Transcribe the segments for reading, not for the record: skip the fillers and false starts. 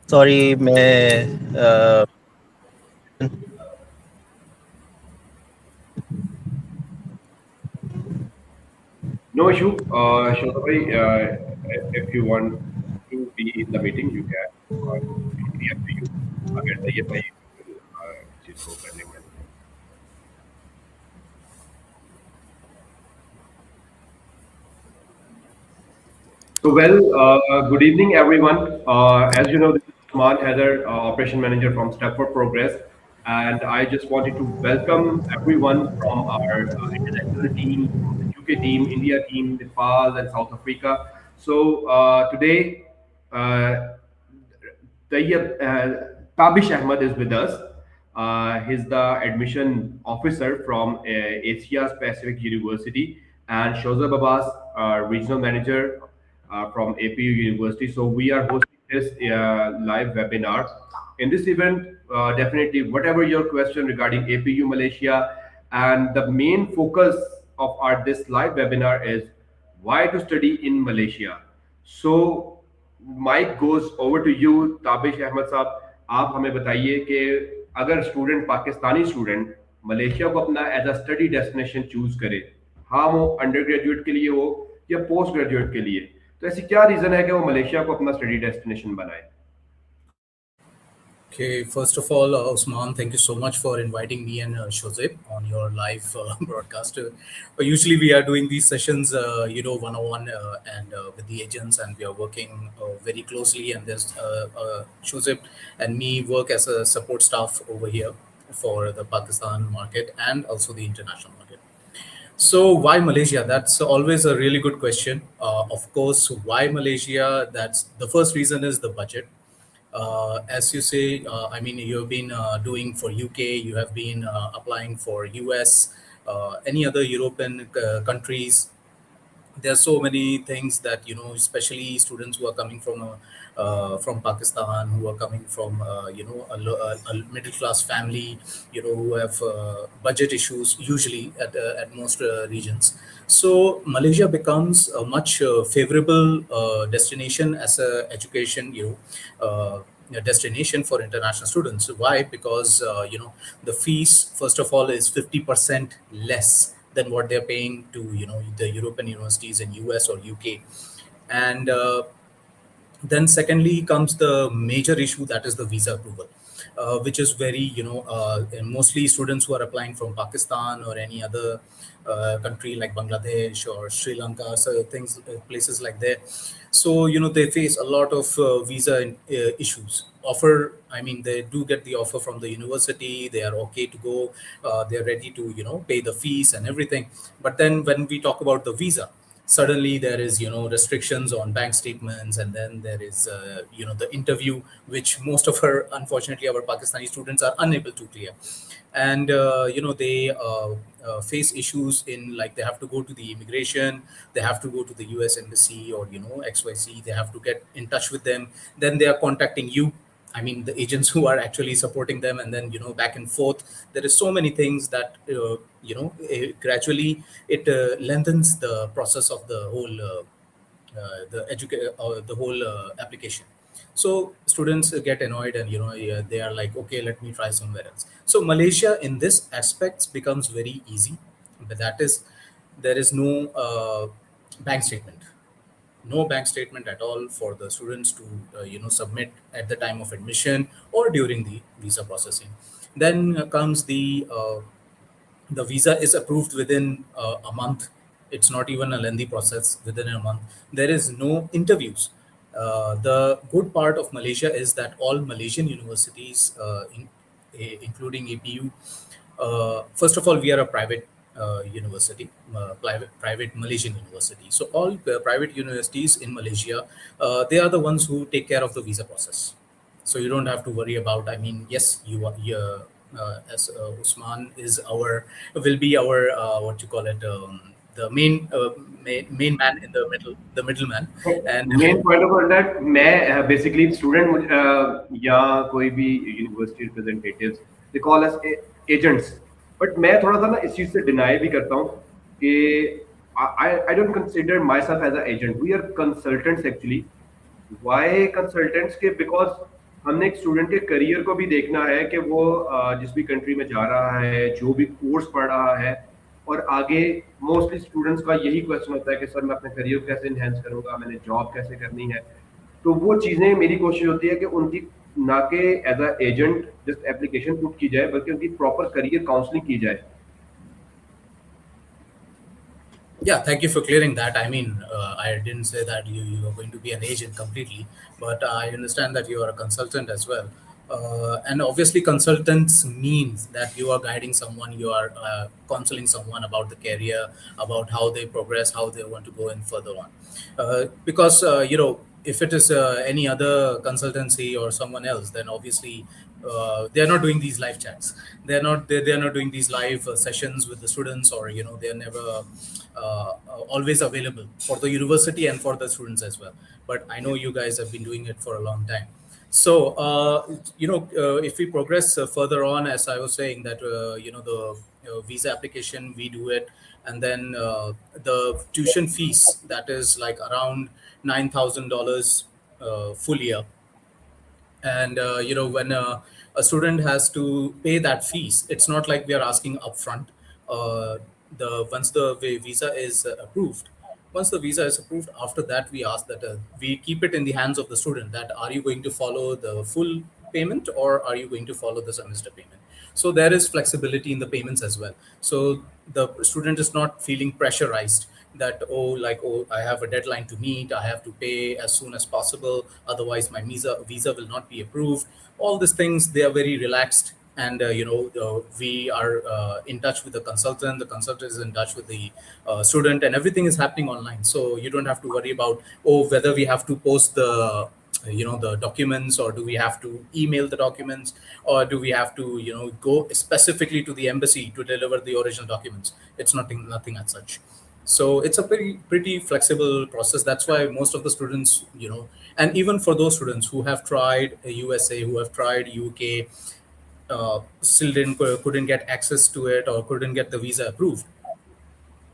Sorry, मैं No issue. Shozab bhai, if you want to be in the meeting, you can. Totally up to you. अगर चाहिए भाई बिल्कुल इस चीज को करने में. So, good evening, everyone. As you know, this is Usman Haider, Operation Manager from Step for Progress. And I just wanted to welcome everyone from our international team, from the UK team, India team, Nepal, and South Africa. So, today, uh, Tabish Ahmed is with us. He's the admission officer from Asia Pacific University, and Shozab Abbas, regional manager from APU University. So we are hosting this live webinar. In this event, definitely, whatever your question regarding APU Malaysia, and the main focus of our this live webinar is why to study in Malaysia. So mike goes over to you Tabish Ahmad Sahab. आप हमें बताइए कि अगर student Pakistani student Malaysia को अपना as a study destination choose करे, हाँ वो अंडर ग्रेजुएट के लिए हो या पोस्ट ग्रेजुएट के लिए, तो ऐसी क्या रीजन है कि वो मलेशिया को अपना स्टडी डेस्टिनेशन बनाए? Okay, first of all, Usman, thank you so much for inviting me and Shozab on your live broadcast. Usually we are doing these sessions, one-on-one and with the agents, and we are working very closely. And there's Shozab and me work as a support staff over here for the Pakistan market and also the international market. So why Malaysia? That's always a really good question. Of course, why Malaysia? That's the first reason is the budget. As you say, I mean, you have been doing for UK, you have been applying for US, any other European countries. There are so many things that, especially students who are coming from Pakistan, who are coming from a middle class family, who have budget issues usually at most regions. So Malaysia becomes a much favorable destination as a education a destination for international students. Why? Because the fees, first of all, is 50% less than what they're paying to the European universities in US or UK. And then secondly comes the major issue, that is the visa approval, which is very and mostly students who are applying from Pakistan or any other country like Bangladesh or Sri Lanka, so things, places like that. So they face a lot of visa issues. Offer, I mean, they do get the offer from the university, they are okay to go, they're ready to pay the fees and everything. But then when we talk about the visa, suddenly there is restrictions on bank statements, and then there is the interview, which most of our, unfortunately, our Pakistani students are unable to clear. And they face issues in, like, they have to go to the immigration, they have to go to the US embassy or XYZ, they have to get in touch with them, then they are contacting you, I mean the agents who are actually supporting them, and then back and forth. There is so many things that gradually it lengthens the process of the whole the whole application. So students get annoyed, and they are like, okay, let me try somewhere else. So Malaysia in this aspects becomes very easy, but that is, there is no bank statement, no bank statement at all for the students to submit at the time of admission or during the visa processing. Then comes the visa is approved within a month. It's not even a lengthy process. Within a month, there is no interviews. The good part of Malaysia is that all Malaysian universities, including APU, first of all, we are a private university, private Malaysian university. So all private universities in Malaysia, they are the ones who take care of the visa process. So you don't have to worry about. I mean, yes, you are here. As Usman is will be our what you call it, the main man in the middle, the middleman. And main point of that, मैं basically student या कोई भी university representatives, they call us agents. But मैं थोड़ा सा ना इस चीज से डिनाई भी करता हूँ कि I don't consider myself as a agent. We are consultants actually. Why consultants? Because हमने एक स्टूडेंट के करियर को भी देखना है कि वो जिस भी कंट्री में जा रहा है, जो भी कोर्स पढ़ रहा है, और आगे मोस्टली स्टूडेंट्स का यही क्वेश्चन होता है कि सर मैं अपने करियर को कैसे इन्हेंस करूंगा, मैंने जॉब कैसे करनी है। तो वो चीज़ें मेरी कोशिश होती है कि उनकी ना के as a agent just application put की जाए, बल्कि उनकी प्रॉपर करियर काउंसलिंग की जाए। Yeah, thank you for clearing that. I mean, I didn't say that you are going to be an agent completely, but I understand that you are a consultant as well. And obviously, consultants means that you are guiding someone, you are counseling someone about the career, about how they progress, how they want to go in further on. Because, if it is any other consultancy or someone else, then obviously they are not doing these live chats. They are not doing these live sessions with the students, or they are never always available for the university and for the students as well. But I know you guys have been doing it for a long time. So if we progress further on, as I was saying, that the visa application, we do it, and then the tuition fees, that is like around $9,000 full year. And when a student has to pay that fees, it's not like we are asking upfront. The Once the visa is approved, after that we ask that we keep it in the hands of the student, that are you going to follow the full payment, or are you going to follow the semester payment. So there is flexibility in the payments as well. So the student is not feeling pressurized that, oh, I have a deadline to meet, I have to pay as soon as possible, otherwise my visa will not be approved. All these things, they are very relaxed. And we are in touch with the consultant is in touch with the student, and everything is happening online. So you don't have to worry about, oh, whether we have to post the documents, or do we have to email the documents, or do we have to go specifically to the embassy to deliver the original documents. It's nothing as such. So it's a pretty flexible process. That's why most of the students, and even for those students who have tried USA, who have tried UK, still couldn't get access to it, or couldn't get the visa approved.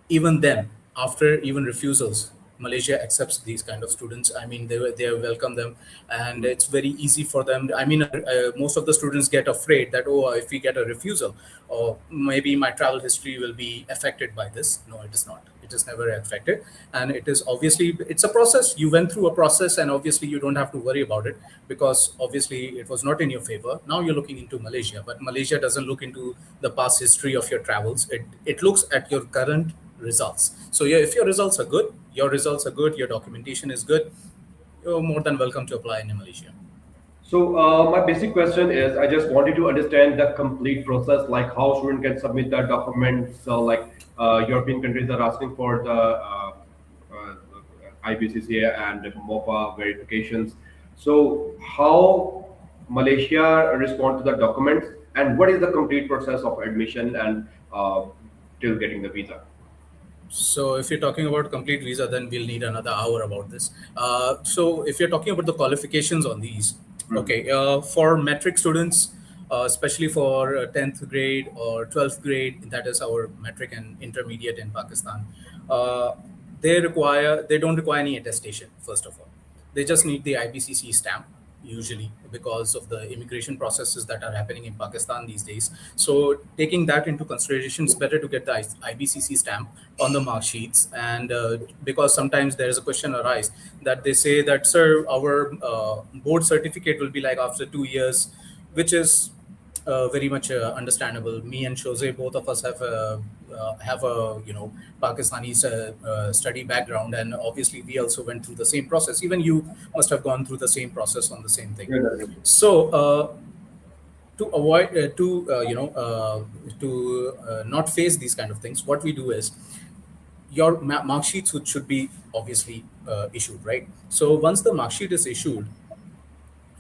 Even then, after even refusals, Malaysia accepts these kind of students. I mean, they welcome them, and it's very easy for them. I mean, most of the students get afraid that, oh, if we get a refusal, or maybe my travel history will be affected by this. No, it is not. It is never affected. And it is obviously, it's a process. You went through a process, and obviously you don't have to worry about it, because obviously it was not in your favor. Now you're looking into Malaysia, but Malaysia doesn't look into the past history of your travels. It looks at your current results. So yeah, if your results are good, your documentation is good, you're more than welcome to apply in Malaysia. So my basic question is, I just wanted to understand the complete process, like how student can submit the documents. So like European countries are asking for the IBCCA and MOPA verifications. So how Malaysia respond to the documents, and what is the complete process of admission and till getting the visa? So if you're talking about complete visa, then we'll need another hour about this. So if you're talking about the qualifications on these, okay, for metric students, especially for 10th grade or 12th grade, that is our metric and intermediate in Pakistan, uh, they don't require any attestation, first of all. They just need the IPCC stamp, usually, because of the immigration processes that are happening in Pakistan these days. So taking that into consideration, it's better to get the IBCC stamp on the mark sheets. And because sometimes there is a question arise that they say that, sir, our board certificate will be like after 2 years, which is very much understandable. Me and Shozab, both of us have a Pakistani study background, and obviously we also went through the same process. Even you must have gone through the same process on the same thing. Yeah, definitely. So to avoid to not face these kind of things, what we do is, your mark sheets should be obviously issued, right? So once the mark sheet is issued,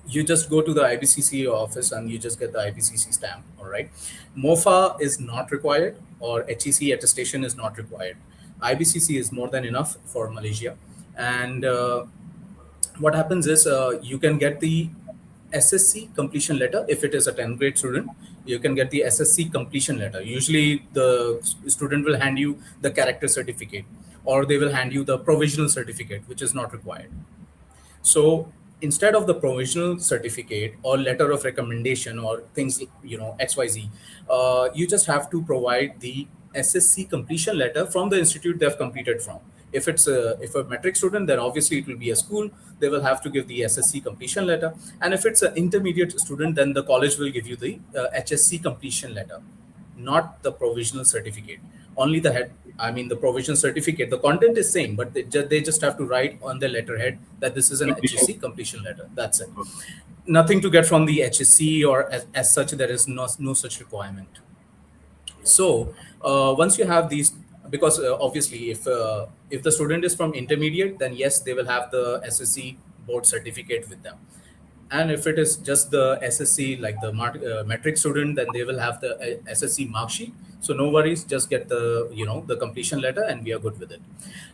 you just go to the IBCC office and you just get the IBCC stamp. All right. MOFA is not required, or HEC attestation is not required. IBCC is more than enough for Malaysia. And what happens is, you can get the SSC completion letter. If it is a 10th grade student, you can get the SSC completion letter. Usually the student will hand you the character certificate, or they will hand you the provisional certificate, which is not required. So instead of the provisional certificate or letter of recommendation or things, XYZ, you just have to provide the SSC completion letter from the institute they've completed from. If a metric student, then obviously it will be a school. They will have to give the SSC completion letter. And if it's an intermediate student, then the college will give you the HSC completion letter, not the provisional certificate. Only the head, I mean, the provisional certificate, the content is same, but they just have to write on the letterhead that this is an Completion. HSC completion letter. That's it. Nothing to get from the HSC, or as such, there is no such requirement. So once you have these, because obviously if the student is from intermediate, then yes, they will have the SSC board certificate with them. And if it is just the SSC, like the metric student, then they will have the SSC mark sheet. So no worries, just get the completion letter and we are good with it.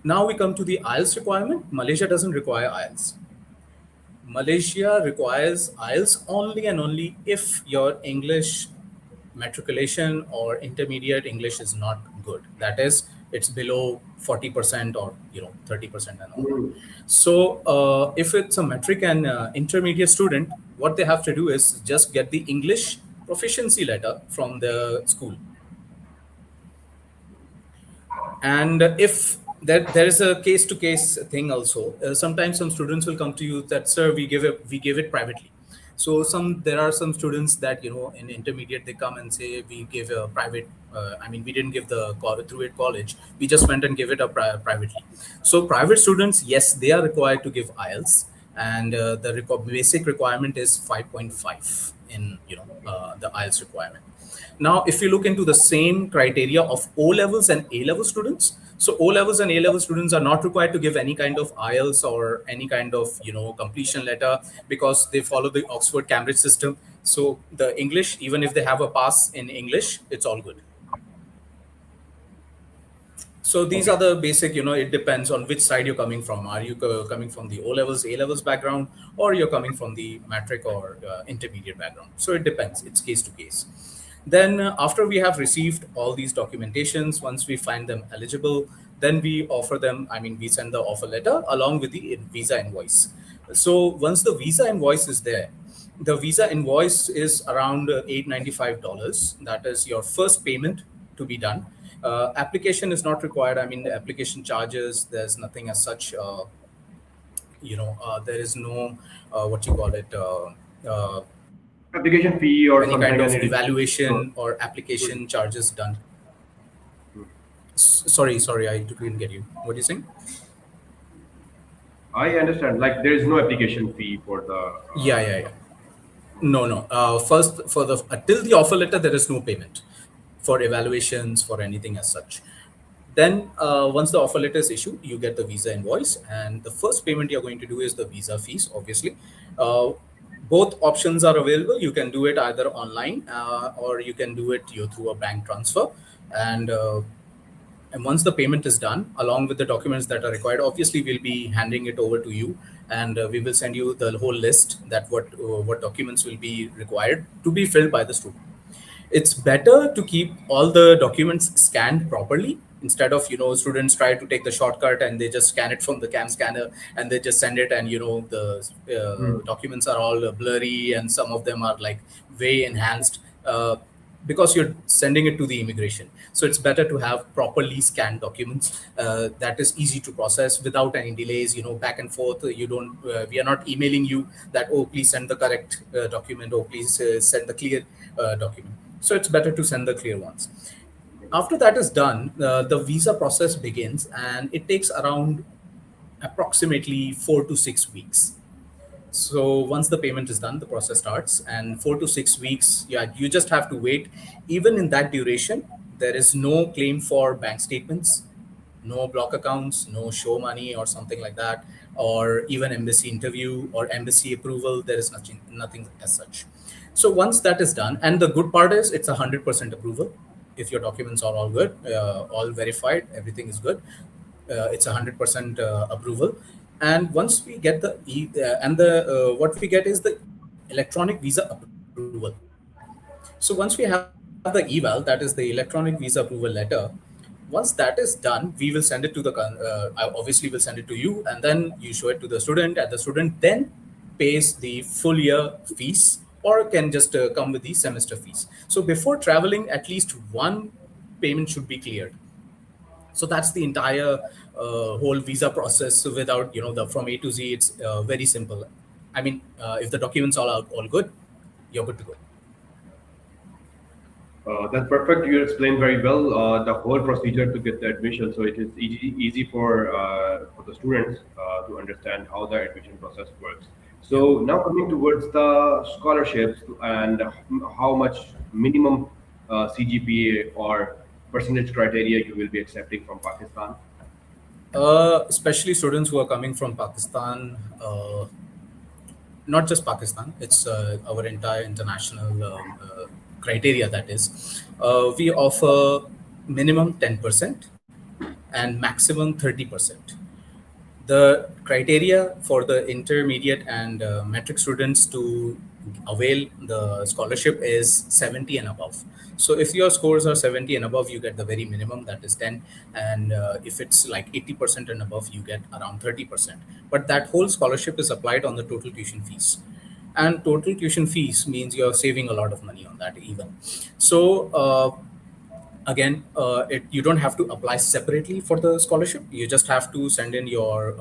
Now we come to the IELTS requirement. Malaysia doesn't require IELTS. Malaysia requires IELTS only and only if your English matriculation or intermediate English is not good. That is, it's below 40% or 30% and all. Mm. So if it's a metric and intermediate student, what they have to do is just get the English proficiency letter from the school. And if there is a case to case thing also, sometimes some students will come to you that, sir, we give it privately. So there are some students that in intermediate they come and say, we give a private, we didn't give the through it college, we just went and give it privately. So private students, yes, they are required to give IELTS, and the basic requirement is 5.5 in the IELTS requirement. Now, if you look into the same criteria of O levels and A level students, so O levels and A level students are not required to give any kind of IELTS or any kind of completion letter, because they follow the Oxford Cambridge system. So the English, even if they have a pass in English, it's all good. So these Okay. are the basic, it depends on which side you're coming from. Are you coming from the O levels, A levels background, or you're coming from the matric or intermediate background? So it depends. It's case to case. Then after we have received all these documentations, once we find them eligible, then we offer them, we send the offer letter along with the visa invoice. So once the visa invoice is there, the visa invoice is around $895. That is your first payment to be done. Application is not required. The application charges, there's nothing as such. There is no, what you call it, Application fee or any something kind of like that. evaluation or application charges done. Sorry, I didn't get you. What are you saying? I understand. Like there is no application fee for the. Yeah. No. First, for the till the offer letter, there is no payment for evaluations, for anything as such. Then once the offer letter is issued, you get the visa invoice, and the first payment you're going to do is the visa fees, obviously. Both options are available. You can do it either online or you can do it through a bank transfer. And once the payment is done, along with the documents that are required, obviously we'll be handing it over to you, and we will send you the whole list that what documents will be required to be filled by the student. It's better to keep all the documents scanned properly, instead of students try to take the shortcut and they just scan it from the cam scanner and they just send it, and the Hmm. documents are all blurry, and some of them are like way enhanced, because you're sending it to the immigration. So it's better to have properly scanned documents that is easy to process without any delays, back and forth. You don't We are not emailing you that, oh, please send the correct document, or please send the clear document. So it's better to send the clear ones. After that is done, the visa process begins, and it takes around approximately 4 to 6 weeks. So once the payment is done, the process starts, and 4 to 6 weeks, yeah, you just have to wait. Even in that duration, there is no claim for bank statements, no block accounts, no show money or something like that, or even embassy interview or embassy approval. There is nothing as such. So once that is done, and the good part is it's 100% approval. If your documents are all good, all verified, everything is good, it's 100% approval. And once we get the what we get is the electronic visa approval. So once we have the eval, that is the electronic visa approval letter, once that is done, we will send it to obviously we'll send it to you, and then you show it to the student, and the student then pays the full year fees or can just come with the semester fees. So before traveling, at least one payment should be cleared. So that's the entire whole visa process. Without, the from A to Z, it's very simple. I mean, if the documents all are all good, you're good to go. That's perfect. You explained very well the whole procedure to get the admission, so it is easy for the students to understand how the admission process works. Yeah. So now coming towards the scholarships and how much minimum CGPA or percentage criteria you will be accepting from Pakistan. Especially students who are coming from Pakistan, not just Pakistan, it's our entire international criteria. That is, we offer minimum 10% and maximum 30%. The criteria for the intermediate and metric students to avail the scholarship is 70 and above. So if your scores are 70 and above, you get the very minimum, that is 10. And if it's like 80% and above, you get around 30%. But that whole scholarship is applied on the total tuition fees. And total tuition fees means you're saving a lot of money on that even. So again, you don't have to apply separately for the scholarship. You just have to send in your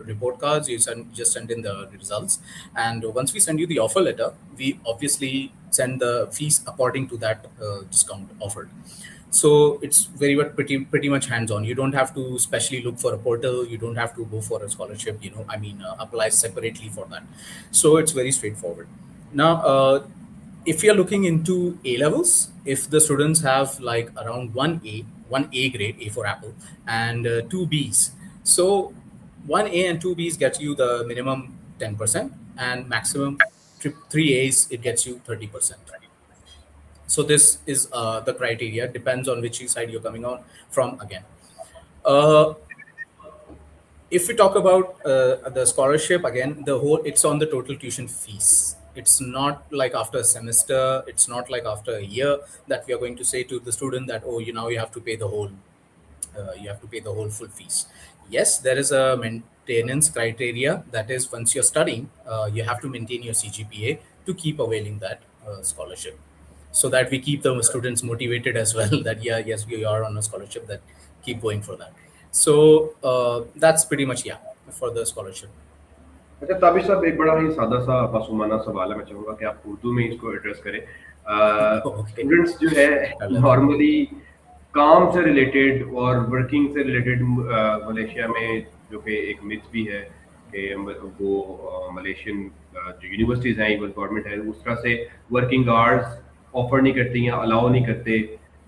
report cards. Just send in the results, and once we send you the offer letter, we obviously send the fees according to that discount offered. So it's pretty much hands-on. You don't have to specially look for a portal. You don't have to go for a scholarship. Apply separately for that. So it's very straightforward. Now, if you're looking into A levels, if the students have like around one A grade, A for apple, and two Bs. So one A and two Bs gets you the minimum 10%, and maximum three A's, it gets you 30%. So this is the criteria. Depends on which side you're coming on from again. Uh, if we talk about the scholarship again, it's on the total tuition fees. It's not like after a semester, it's not like after a year that we are going to say to the student that, oh, now you have to pay the whole full fees. Yes, there is a maintenance criteria, that is once you're studying, you have to maintain your CGPA to keep availing that scholarship, so that we keep the students motivated as well that yes, we are on a scholarship, that keep going for that. So that's pretty much, yeah, for the scholarship. अच्छा ताबिश साहब, एक बड़ा ही सादा सा मासूमाना सवाल है, मैं चाहूँगा कि आप उर्दू में इसको एड्रेस करें। Okay. स्टूडेंट्स जो है नॉर्मली काम से रिलेटेड और वर्किंग से रिलेटेड मलेशिया में जो कि एक मिथ भी है कि वो मलेशियन जो यूनिवर्सिटीज़ हैं, इवन गवर्नमेंट है, उस तरह से वर्किंग आवर्स ऑफर नहीं करती या अलाउ नहीं करते।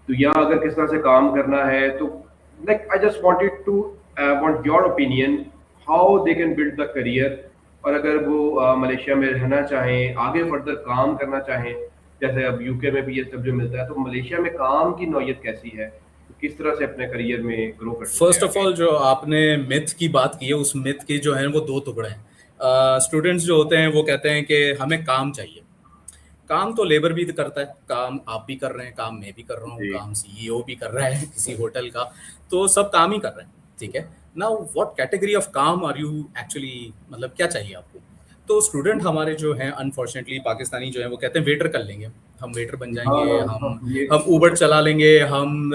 तो यहाँ अगर किस तरह से काम करना है, तो like I just wanted to want your opinion how they can build the career. और अगर वो मलेशिया में रहना चाहें, आगे फर्दर काम करना चाहें, जैसे अब यूके में भी ये सब जो मिलता है, तो मलेशिया में काम की नौयत कैसी है, तो किस तरह से अपने करियर में ग्रो कर सकते हैं? फर्स्ट ऑफ ऑल, जो आपने मिथ की बात की है, उस मिथ के जो है वो दो टुकड़े हैं। स्टूडेंट्स जो होते हैं वो कहते हैं कि हमें काम चाहिए। काम तो लेबर भी करता है, काम आप भी कर रहे हैं, काम मैं भी कर रहा हूँ, काम सीईओ भी कर रहा है किसी होटल का, तो सब काम ही कर रहे हैं, ठीक है। नाउ व्हाट कैटेगरी ऑफ काम आर यू एक्चुअली, मतलब क्या चाहिए आपको? तो स्टूडेंट हमारे जो हैं, अनफॉर्चुनेटली पाकिस्तानी जो है वो कहते हैं वेटर कर लेंगे, हम वेटर बन जाएंगे, हम ऊबर चला लेंगे, हम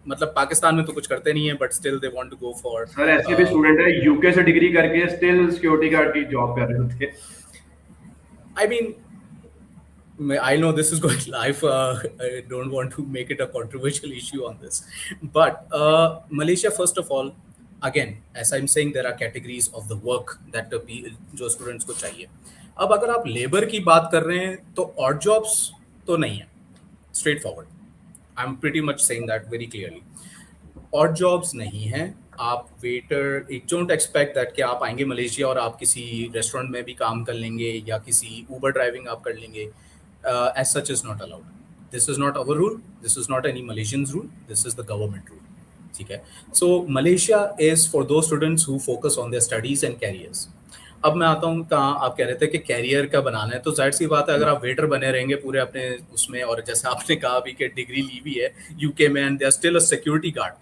मतलब पाकिस्तान में तो कुछ करते नहीं है, but still they want to go for. Sir ऐसे भी स्टूडेंट है यूके से डिग्री करके स्टिल सिक्योरिटी गार्ड की जॉब कर रहे होते। I mean, I know this is going live. I don't want to make it a controversial issue on this. But Malaysia, first of all, again, as I'm saying, there are categories of the work that जो students को चाहिए। अब अगर आप labour की बात कर रहे हैं तो odd jobs तो नहीं है, straight forward. I'm pretty much saying that very clearly. Odd jobs नहीं है। आप वेटर, डोंट एक्सपेक्ट दैट कि आप आएंगे मलेशिया और आप किसी रेस्टोरेंट में भी काम कर लेंगे या किसी ऊबर ड्राइविंग आप कर लेंगे। As such is not allowed. This is not our rule. This is not any Malaysian's rule. This is the government rule. ठीक है। So Malaysia is for those students who focus on their studies and careers. अब मैं आता हूँ कहाँ, आप कह रहे थे कि कैरियर का बनाना है, तो जाहिर सी बात है अगर आप वेटर बने रहेंगे पूरे अपने उसमें, और जैसे आपने कहा भी कि डिग्री ली हुई है यूके में and they are still a security guard,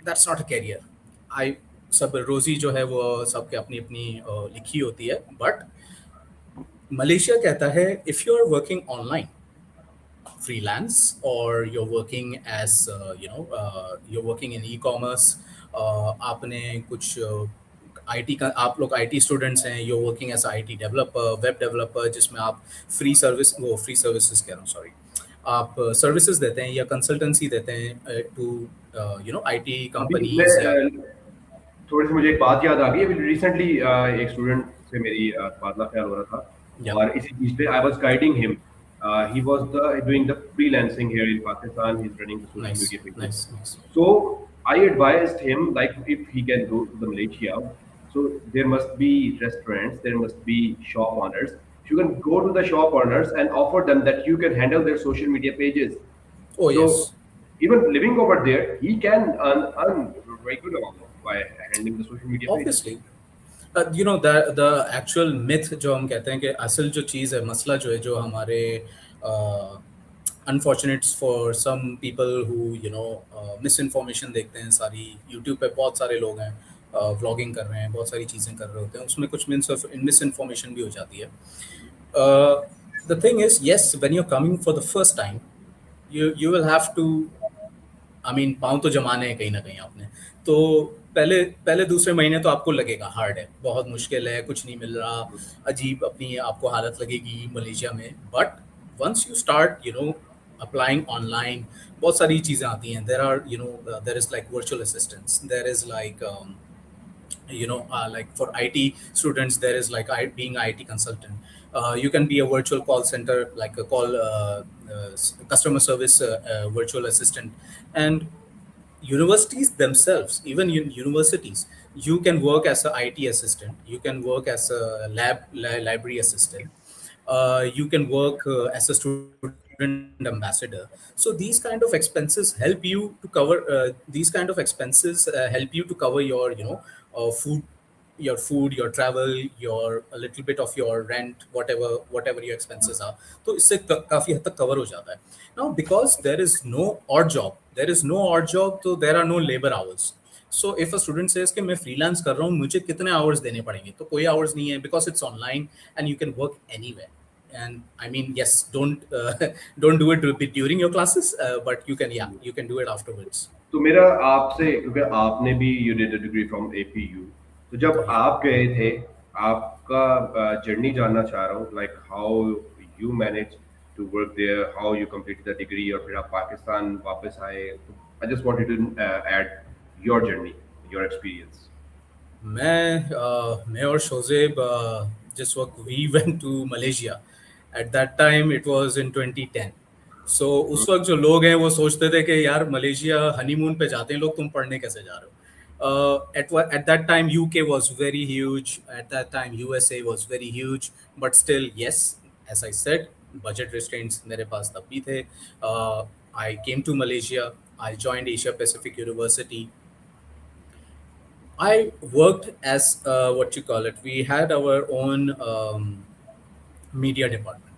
that's not a career. सब रोजी जो है वो सबके अपनी अपनी लिखी होती है, बट मलेशिया कहता है if you are working online freelance, or you're working as you're working in e-commerce, आपने कुछ आईटी का, आप लोग आईटी स्टूडेंट्स हैं, you're working as IT developer, web developer, जिसमें आप फ्री सर्विसेज कह रहा हूँ, सॉरी, आप सर्विसेज देते हैं या कंसल्टेंसी देते हैं टू आईटी अभी मैं कंपनीज या थोड़ी सी मुझे एक बात याद आ गई। अभी रिसेंटली एक स्टूडेंट से मेरी तबादला ख्याल हो रहा था, या और इसी चीज पे I was guiding him. He was the doing the freelancing here in Pakistan, he is running the social nice media pages. Nice nice So I advised him, like, if he can go to the Malaysia, so there must be restaurants, there must be shop owners. You can go to the shop owners and offer them that you can handle their social media pages. oh So yes even living over there, he can earn very good amount by handling the social media pages. obviously the actual myth जो हम कहते हैं कि असल जो चीज़ है, मसला जो है, जो हमारे unfortunates for some people who miss information देखते हैं सारी, यूट्यूब पे बहुत सारे लोग हैं व्लॉगिंग कर रहे हैं, बहुत सारी चीज़ें कर रहे होते हैं, उसमें कुछ मिस इन्फॉर्मेशन भी हो जाती है. The thing is, yes, when you are coming for the first time, you will have to, I mean, पाँव तो जमाने हैं कहीं ना कहीं आपने, तो पहले पहले दूसरे महीने तो आपको लगेगा हार्ड है, बहुत मुश्किल है, कुछ नहीं मिल रहा, अजीब अपनी आपको हालत लगेगी मलेशिया में. But once you start applying online, बहुत सारी चीज़ें आती हैं. There are there is like virtual assistants, there is like like for IT students, there is like being an IT consultant. You can be a virtual call center, like a call customer service virtual assistant. And universities themselves, even in universities, you can work as a IT assistant, you can work as a library assistant, you can work as a student ambassador. So these kind of expenses help you to cover your food, your travel, your a little bit of your rent, whatever your expenses are. तो इससे काफी हद तक cover हो जाता है. Now because there is no odd job, so there are no labor hours. So if a student says कि मैं freelance कर रहा हूँ, मुझे कितने hours देने पड़ेंगे, तो कोई hours नहीं है, because it's online and you can work anywhere. And I mean, yes, don't do it during your classes, but you can do it afterwards. तो मेरा आपसे, क्योंकि आपने भी you did a degree from APU, तो जब Yeah. आप गए थे, आपका जर्नी जानना चाह रहा हूँ, like how you manage to work there, how you complete the degree, और फिर आप पाकिस्तान वापस आए. I just wanted to add your journey, your experience. मैं और शोजेब, जिस वक्त we went to Malaysia, at that time it was in 2010. So उस वक्त जो लोग हैं वो सोचते थे कि यार मलेशिया हनीमून पे जाते हैं लोग, तुम पढ़ने कैसे जा रहे हो. At that time UK was very huge, at that time USA was very huge, but still, yes, as I said, budget restraints मेरे पास तब भी थे. I came to Malaysia, I joined Asia Pacific University. I worked as what you call it. We had our own media department.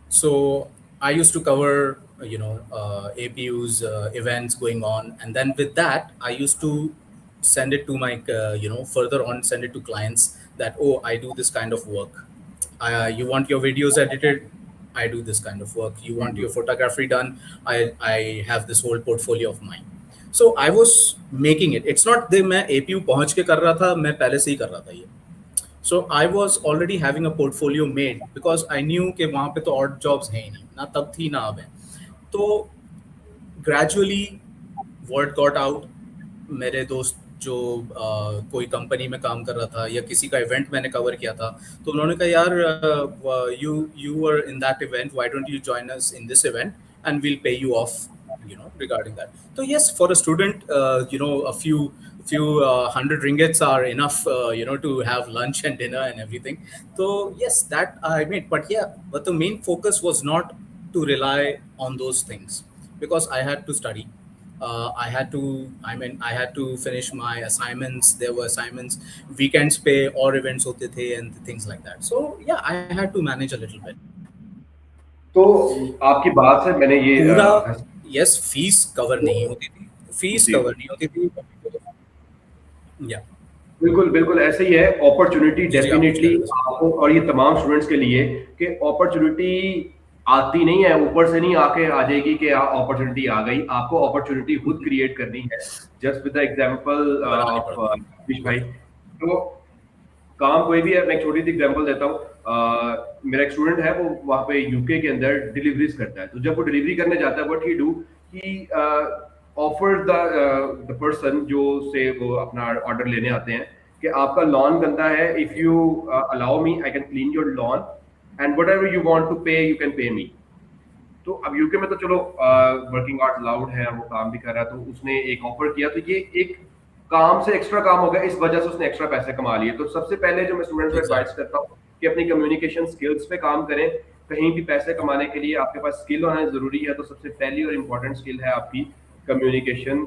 So I used to cover, APU's events going on, and then with that, I used to send it to my, further on send it to clients that, oh, I do this kind of work. You want your videos edited? I do this kind of work. You want your photography done? I have this whole portfolio of mine. So I was making it. It's not that मैं APU पहुंच के कर रहा था, मैं पहले से ही कर रहा था ये. So I was already having a portfolio made because I knew कि वहाँ पे तो odd jobs हैं ही नहीं, ना तब थी ना अब है. तो gradually word got out. मेरे दोस्त जो कोई कंपनी में काम कर रहा था या किसी का इवेंट मैंने कवर किया था, तो उन्होंने कहा यार you were in that event, why don't you join us in this event and we'll pay you off, regarding that. So yes, for a student, a few hundred ringgits are enough, to have lunch and dinner and everything. So yes, that I made. But the main focus was not to rely on those things, because I had to study. I had to finish my assignments. There were assignments, weekends pay or events hote the and things like that. So yeah, I had to manage a little bit. तो आपकी बात से मैंने ये पूरा yes, fees cover तो नहीं होती थी, फीस जी, कवर नहीं होती थी. Yeah. बिल्कुल, बिल्कुल ऐसे ही है। अपॉर्च्युनिटी जी, जी, आप कुछ कह डेफ़िनिटली रहे थे सर। आपको और ये तमाम स्टूडेंट्स के लिए कि अपॉर्च्युनिटी आती नहीं है, ऊपर से नहीं आके आ जाएगी कि अपॉर्च्युनिटी आ गई। आपको अपॉर्च्युनिटी खुद क्रिएट करनी है। जस्ट विद द एग्ज़ाम्पल बनानी ऑफ पड़ती है। विश भाई। बिल्कुल। तो काम कोई भी है, मैं एक छोटी सी एग्जांपल देता हूँ। मेरा एक स्टूडेंट है, वो वहाँ पे यूके के अंदर डिलीवरीज करता है। तो जब वो डिलीवरी करने जाता है, what he do, he offer the person जो से वो अपना ऑर्डर लेने आते हैं कि आपका लॉन गंदा है, if you allow me I can clean your lawn and whatever you want to pay you can pay me. तो अब यूके में तो चलो वर्किंग आवर्स अलाउड है, वो काम भी कर रहा है, तो उसने एक ऑफर किया, तो ये एक काम से एक्स्ट्रा काम हो गया, इस वजह से उसने एक्स्ट्रा पैसे कमा लिए। तो सबसे पहले जो मैं स्टूडेंट्स को एडवाइस एग्जैक्टली। करता हूँ कि अपनी कम्युनिकेशन स्किल्स पे काम करें। कहीं भी पैसे कमाने के लिए आपके पास स्किल होना जरूरी है, तो सबसे पहली और इम्पोर्टेंट स्किल है आपकी कम्युनिकेशन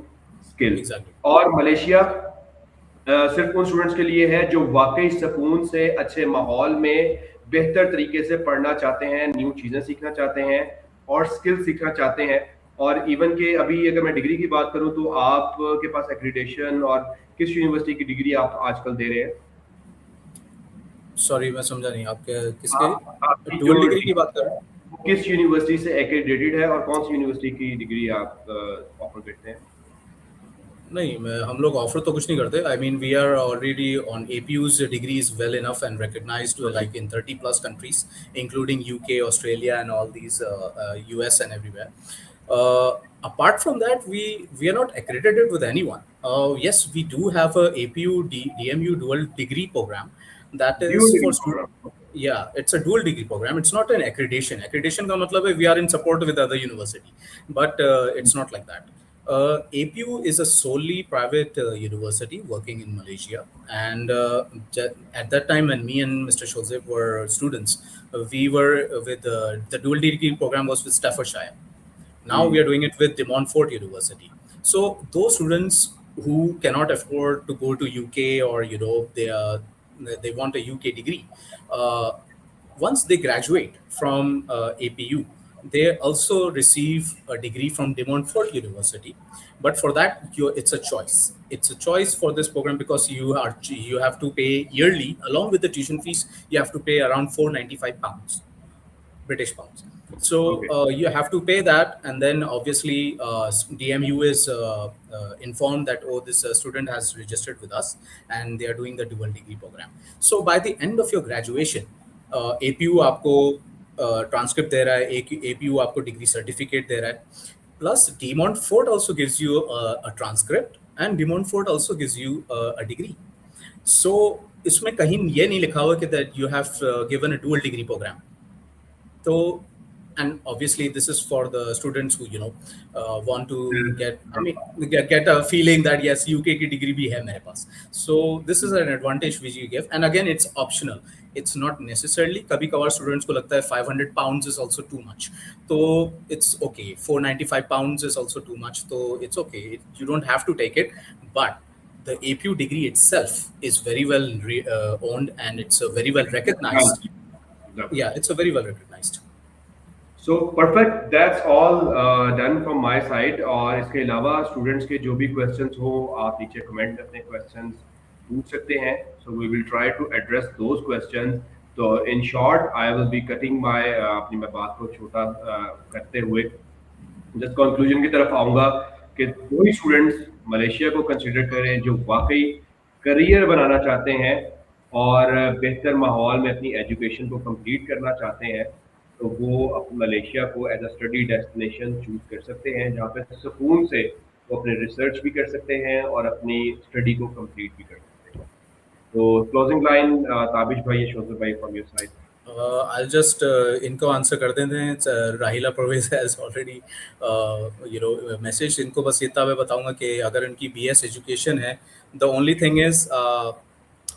स्किल। एग्जैक्टली। और मलेशिया सिर्फ उन स्टूडेंट्स के लिए है जो वाकई सुकून से अच्छे माहौल में बेहतर तरीके से पढ़ना चाहते हैं, न्यू चीज़ें सीखना चाहते हैं और स्किल सीखना चाहते हैं। और इवन के अभी अगर मैं डिग्री की बात करूं, तो आपके पास एक्रीडेशन और किस यूनिवर्सिटी की डिग्री आप आजकल दे रहे हैं? सॉरी, मैं समझा नहीं, आपके किसके आपकी जो डुअल डिग्री की डिग्री बात कर रहे है हैं? वो किस यूनिवर्सिटी से एक्रेडिटेड है और कौन सी यूनिवर्सिटी की डिग्री आप ऑफर करते हैं? नहीं, मैं हम लोग ऑफर तो कुछ नहीं करते। I mean we are already on APU's degree is well enough and recognized like in 30 plus countries, including UK, Australia, and all these US and everywhere. Uh, Apart from that, we are not accredited with anyone. Yes, we do have a APU DMU dual degree program that dual is degree for students. Programme. Yeah, it's a dual degree program. It's not an accreditation. Accreditation का मतलब है we are in support with other university, but it's not like that. APU is a solely private university working in Malaysia, and at that time when me and Mr. Shozab were students, we were with the dual degree program was with Staffordshire. Now we are doing it with De Montfort University. So those students who cannot afford to go to UK, or they want a UK degree, uh, once they graduate from APU, they also receive a degree from De Montfort University. But for that, it's a choice. It's a choice for this program because you have to pay yearly along with the tuition fees. You have to pay around £495 British pounds. So okay. you have to pay that, and then obviously DMU is informed that, oh, this student has registered with us, and they are doing the dual degree program. So by the end of your graduation, APU आपको transcript दे रहा है, APU आपको degree certificate दे रहा है, plus De Montfort also gives you a transcript, and De Montfort also gives you a degree. So इसमें कहीं ये नहीं लिखा हुआ कि that you have given a dual degree program. So, and obviously this is for the students who want to get, I mean, get a feeling that yes, UK की degree भी है मेरे पास. So this is an advantage which you give, and again it's optional. It's not necessarily. कभी कभार students को लगता है £500 is also too much. So it's okay. £495 is also too much. So it's okay. You don't have to take it, but the APU degree itself is very well owned, and it's very well recognized. Yeah, it's a very well recognized. So perfect, that's all done from my side. और इसके अलावा students के जो भी questions हो, आप नीचे comment में अपने क्वेश्चंस पूछ सकते हैं। So we will try to address those questions. तो in short I will be cutting my अपनी मैं बात को छोटा करते हुए जस्ट कंक्लूजन की तरफ आऊंगा कि वही स्टूडेंट्स मलेशिया को कंसिडर करें जो वाकई करियर बनाना चाहते हैं और बेहतर माहौल में अपनी एजुकेशन को कंप्लीट करना चाहते हैं। तो वो मलेशिया को as a study destination choose कर सकते हैं, जहाँ पे सुकून से वो अपने रिसर्च भी कर सकते हैं और अपनी स्टडी को कंप्लीट भी कर सकते हैं। तो क्लोजिंग लाइन ताबिश भाई, शोजब भाई, from your side. I'll just इनको आंसर कर देते हैं. राहिला परवेज हैज ऑलरेडी मैसेज. इनको बस इतना मैं बताऊंगा कि अगर इनकी BS एजुकेशन है, द ओनली थिंग इज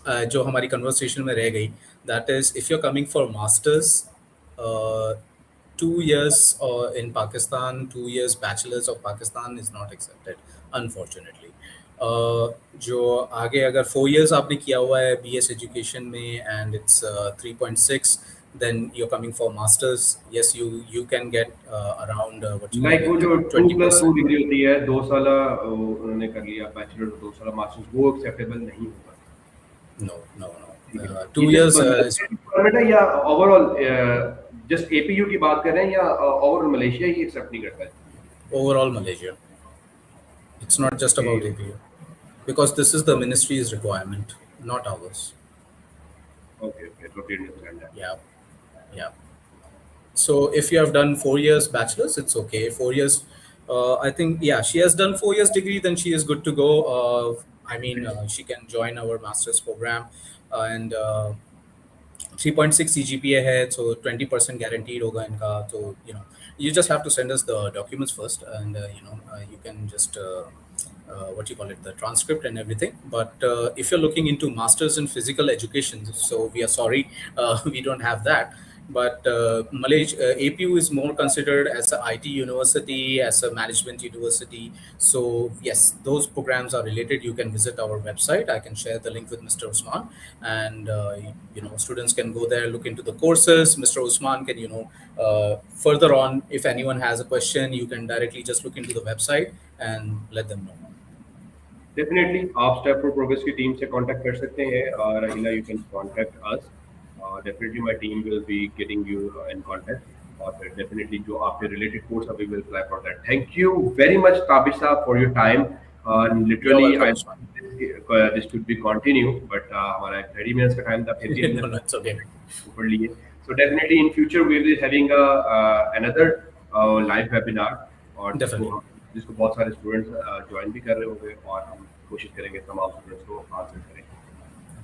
जो हमारी कन्वर्सेशन में रह गई, that is if you are coming for masters, 2 years in Pakistan, 2 years bachelor's of Pakistan is not accepted, unfortunately. जो आगे अगर 4 years आपने किया हुआ है BS एजुकेशन में, and it's 3.6, Then you're coming for masters. Yes, you can get around what you call like वो it जो टू प्लस टू 20%. डिग्री होती है, 2 साल उन्होंने कर लिया बैचलर, 2 साल मास्टर्स, वो एक्सेप्टेबल नहीं होगा। No, no, ठीक no. है, ये Two just years is government है या ओवरऑल, जस्ट एपीयू की बात कर रहे हैं या ओवरऑल मलेशिया ही एक्सेप्ट नहीं करता है? overall Malaysia. It's not just okay about APU because this is the ministry's requirement, not ours. Okay okay, totally understand that. Yeah, yeah. So if you have done 4 years bachelor's, it's okay. 4 years, I think, yeah, she has done 4 years degree, then she is good to go. I mean, she can join our master's program, and 3.6 CGPA है, so 20% guaranteed होगा इनका. So you just have to send us the documents first, and you can just what you call it, the transcript and everything. But if you're looking into masters in physical education, so we are sorry, we don't have that. But Malaysia, APU is more considered as a IT university, as a management university. So yes, those programs are related. You can visit our website. I can share the link with Mr. Usman, and students can go there, look into the courses. Mr. Usman can further on, if anyone has a question, you can directly just look into the website and let them know. Definitely आप step for progress की team से contact कर सकते हैं, और Ahila you can contact us, definitely my team will be getting you in contact, और फिर definitely जो आपके रिलेटेड कोर्स है we will apply for that. Thank you very much Tabisha for your time, You're literally welcome, I Usman. This should be continue, but हमारा 30 minutes का time था, फिर भी No, हमने no, it's okay. ऊपर लिए। So definitely in future we will having another live webinar, और Definitely. जिसको बहुत सारे स्टूडेंट्स ज्वाइन भी कर रहे होंगे, और हम कोशिश करेंगे तमाम स्टूडेंट्स को आंसर करें।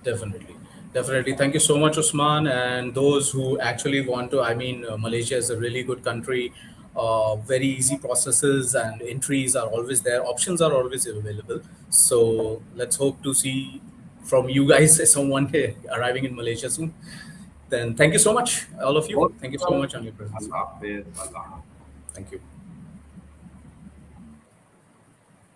Definitely. Definitely. Thank you so much, Usman. And those who actually want to, I mean, Malaysia is a really good country. Very easy processes and entries are always there. Options are always available. So let's hope to see from you guys someone here arriving in Malaysia soon. Then thank you so much, all of you. बहुत Thank you so much on your presence. अल्लाह हाफिज़, अल्लाह हाफिज़। Thank you.